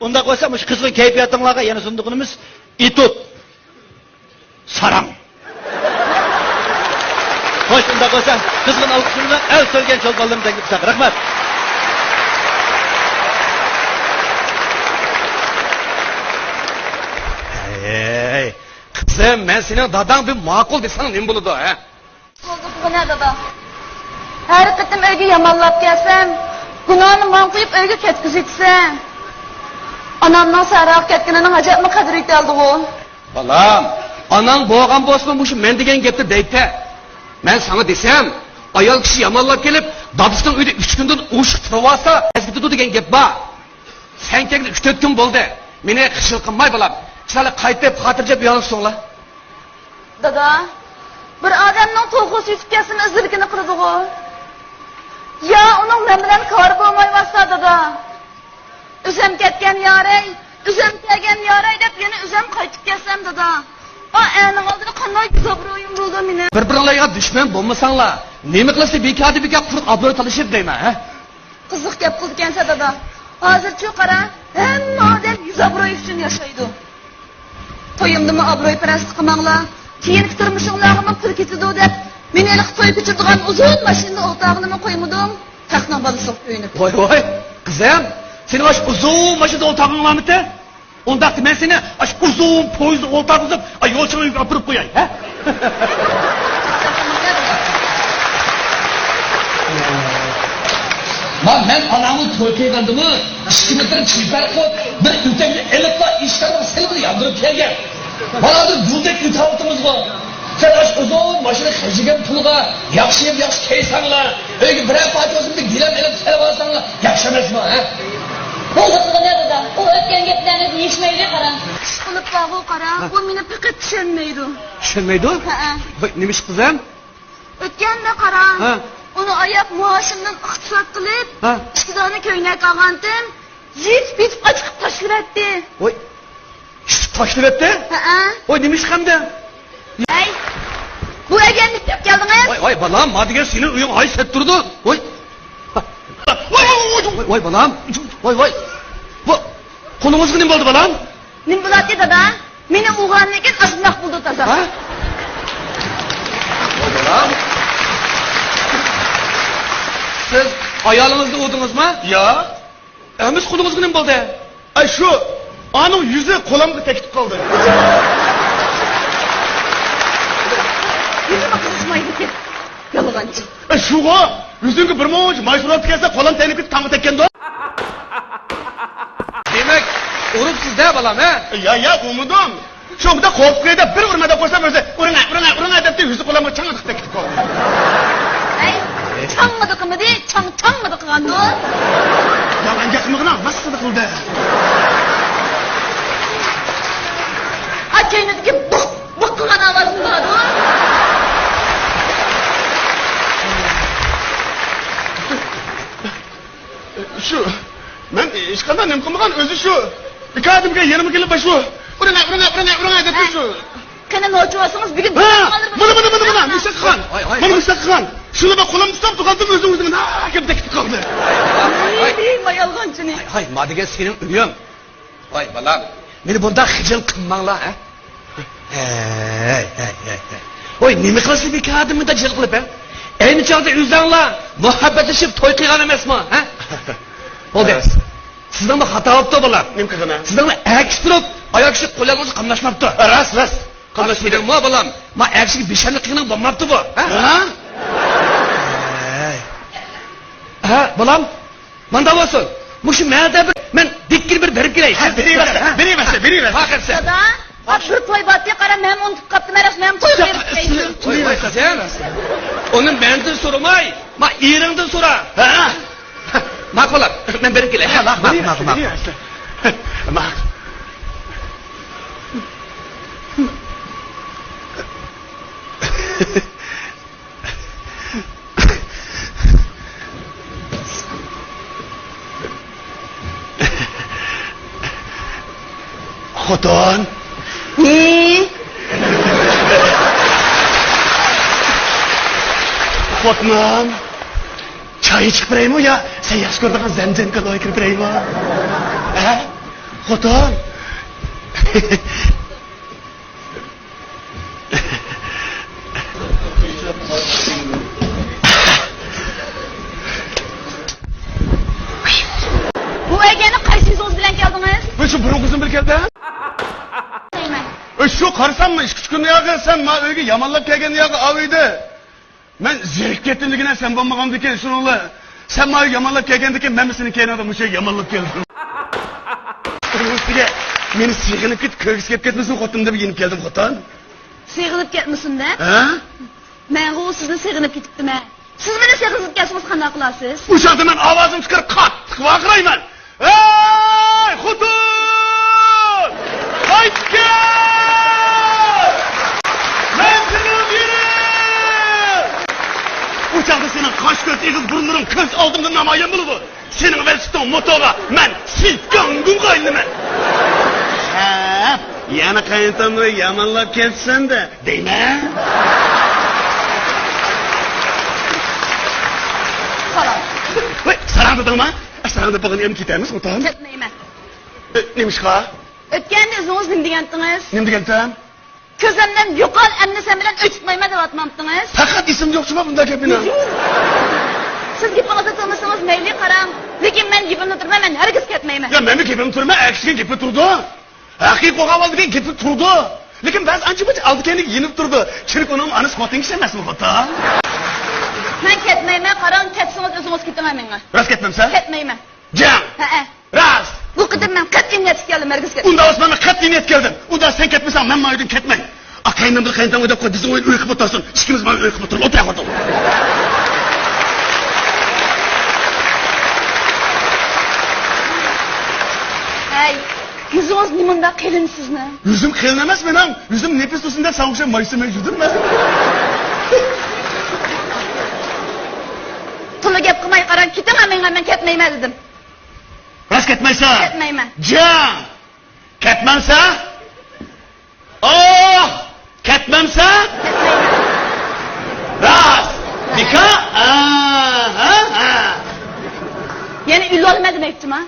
Unda koysam şu kızgın keyfiyatınlarga yeni sunduğunumuz itut. Saram. Hoş unda koysam kızgın alkışımıza el söyleyen çolballarımızdan gitsak. Rahmet. Hey, kızım ben senin dadan bir makul desene ne buludu ha? Oldu bu ne dada? Her kıtım öykü yamanlap gelsem, günahını man koyup öykü ketkizitsem. Anamdan sarıaq ketkininin hacap mı kadir iteldi o? Balam, anan boğan bosman bu şu men degen gepti deyte. Ben sana desem, ayol kişi yamanlap gelip, dadısının uyda 3 gündür uş tırvasa, ezgidi degen gep ba. Sen kekde 3-4 gün boldu. Mene kışılkınmay balam. Şöyle kayıtlayıp hatırca bir yansın la. Dada, bir adamның toğusu yutib kelsin izirkini qiladi o. Ya onun men bilan kori bo'lmayvasa dada. Üzem ketken yaray, üzem kelgen yaray deb yana üzem qaytib kelsam dada. O aniq oldida qanday zabroyim bo'ldi meni. Bir-birlarga dushman bo'lmasanglar, nima qilsa bekadi quruq obro'y talashib deyman, ha? Qiziq gap qildi ekansa dada. Hozircha qara, hamma odam zabroy uchun yashaydi. To'yimdimi obro'y parastlik qilmanglar. Keyingi turmushinglarga pul ketadi deb, men eliq to'y ko'chiradigan uzun mashina o'rtog'ini qo'ymadim. Taxtning balasi o'ynab. Voy, qizim, seni aş uzun mashina o'rtog'ing bormi? Unda men seni aş uzun poyezd o'rtog'izib, yo'lchiga olib borib qo'yay, ha? Men anamni to'y qilgandimmi, 2 metr chipar qo'yib, bir o'tagini elibla ishlarni silib yondirib kelgan. Baladır buldek itaatımız var. Sen aç uzun başını kaçırgen pulga, yakşıyım yakşı keysanlar. Öyle birer parça olsun bir dilen elip selam alsanlar, yakşamaz mı ha? Oldu ne dada? O ötken geplerini değişmeydi qara. Ish qilib bağı qara, o meni faqat tushunmaydi. Tushunmaydi? Ha. Nimish qizim? O'tganda qara. Ha. Uni oyoq muoshimdan iqtisod qilib, Ha. 2 dona ko'ylak olgandim. Yetib ochib tashlabdi. Voy. Tashlab etdi? Ha. Voy nimish hamda? Ay. Bu egenlik deb keldingiz? Voy balam, ma degan seni uying ay set turdi. Voy. Voy balam. Voy. Bu qo'lingizga nima bo'ldi balam? Nim bo'ladi dada? Meni o'g'anlikin asnaq bo'ldi taza. Ha? Balam. Siz ayolingizni o'dingizmi? Ya. Emis qo'lingizga nima bo'ldi? Ay şu. Anın yüzü kolamda tekitip kaldı. Yüzüme kızışmaydı ki. Yalagancı. Şuğa. Yüzüngü bir moğucu maysuratı gelse kolam tenipit tamı tekken de. Demek urupsiz de balam he? Ya umudum. Şu da korkuya da bir vurmada koysam öyle uruna edip de yüzü kolamda çangadık tekitip kaldı. Ay. Çanmadı kımı değil, çanmadı kıgandı o. Yalan yakmığına nasıl kıldı? Acayınıdaki bıkkıgan avazın vardı o. Şu. Ben işkandan nemkımıgan özü şu. Bir adımga yanıma gelip başı. Uruna edip de şu. Kene noçuvasınız bir gün... Bana. Müstak Khan. Bana Müstak Khan. Şunu bak kolam tutup tukaldım özümüzün. Haa gibi tekitip kaldı. Ay yalgancı ne? Hay, ma degan senin uyum. Voy balam, meni bunda hijil qilmanglar, ha? Hey. Voy, nima qilasiz bu kadimni da jil qilib, ha? Ayni chog'da o'zinglar muhabbatlashib to'y qilgan emasmi, ha? Bo'ldi. Sizdan bir xato bo'libdi balam. Nim qilgan? Sizdan aks turib, oyoq kishi qo'llarimiz qamlashmabdi. Ras. Qamlashmagan mo balam. Ma aksiga beshanlik qilgan bo'lmabdi bu, ha? Ha, balam. Manda bo'lsin. Muşu merde ben dikil bir verip gireyim. Biri verse. Bakırsa. Dada, bak bir toy batıya qara, men unutup kaptım, eras men toy verip deydim. Toy kızım. Onun benden sormay. Ma iğrinden sora. Ha? Mak olar. Ben verip gireyim. Mak. Xotin. Xotinim. Çay içip bireymi ya? Sen yaş gördüğün zemzem kadar kirip bireymi? Ha? Xotin. Bu egeni qaysi so'z bilan keldingiz? Bu shu burunqizim bir keldi. Deyman. Shu qarasammi 2-3 kun yo'g'i sen men uyga yomonlab kelgan yo'g'i aviydi. Men zerikib ketdimligina sen bo'lmagandikan shuningla. Sen men yomonlab kelgandikan men seni kenada musha yomonlab keldim. Ustiga meni sig'inib ko'rgisi kelib ketmasin xotin deb yinib keldim xotin. Sig'inib ketmasin-da? Ha? Men u sizni sig'inib ketibdim-a. Siz meni sig'inib ketsangiz qanday qilasiz? O'shada men ovozim chiqarib qattiq vaqirayman. Ey xotin! Qayt kel! Men sinib yurib! O'shada sening qosh ko'z eg'iz burunlaring ko'z oldimda namoyon bo'ladi. Sening velsiton motoga men silkan gungayliman. Ha, yana qaytamni yomonlab kelsan-da, deyman. Xolos. Voy, sarang dedingmi? Sarangda bugün hem ketamiz, o'tan. Ketmayman. Nemishqa? O'tganda o'zingiz nima degandingiz? Nima degansan? Ko'zimdan yo'qol, amnisam bilan o'chitmayman deb aytmamdingiz. Faqat esim yo'qchimi bunda gapini? Siz gapingizni turmasangiz mayli qarang. Lekin men gapimni turmayman, hargiz ketmayman. Ya meni gapim turma, aksiga gapi turdi. Haqiqiy qo'g'ab oldigan gapi turdi. Lekin ba'zi ancha-muncha oldiganlik yinib turdi. Chirk uning anis xotingiz emasmi, xotin? Men ketmayman, qarang, ketsangiz o'zingiz ketaman menga. Rost ketmamsan? Ketmayman. Jang. Ha. Rost. Bu qidim men qat'iy niyatga keldim, hargiz ketmayman. Unda o'z men qat'iy niyat keldim. Unda sen ketmasan, men maydan ketmay. Aqaynam bir qayntam o'ylab qo'y, bizni uy qilib o'tirsin. Ikkimiz men uy qilib o'tirib o'tira qo'ydim. Hey, yüzünüz nimanda qilin sizni? Yüzüm qilin emas mening. Yüzüm nefis usunda savuşan maysa mevjudmi? To'la gap qilmay qarang, ketaman men ketmayman dedim. Rost ketmaysan? Ketmayman. Jang. Ketmansa? Oh! Ketmamsa? Ketmayman. Rost. Dika? Ha. Yana uylanma demoqchimi?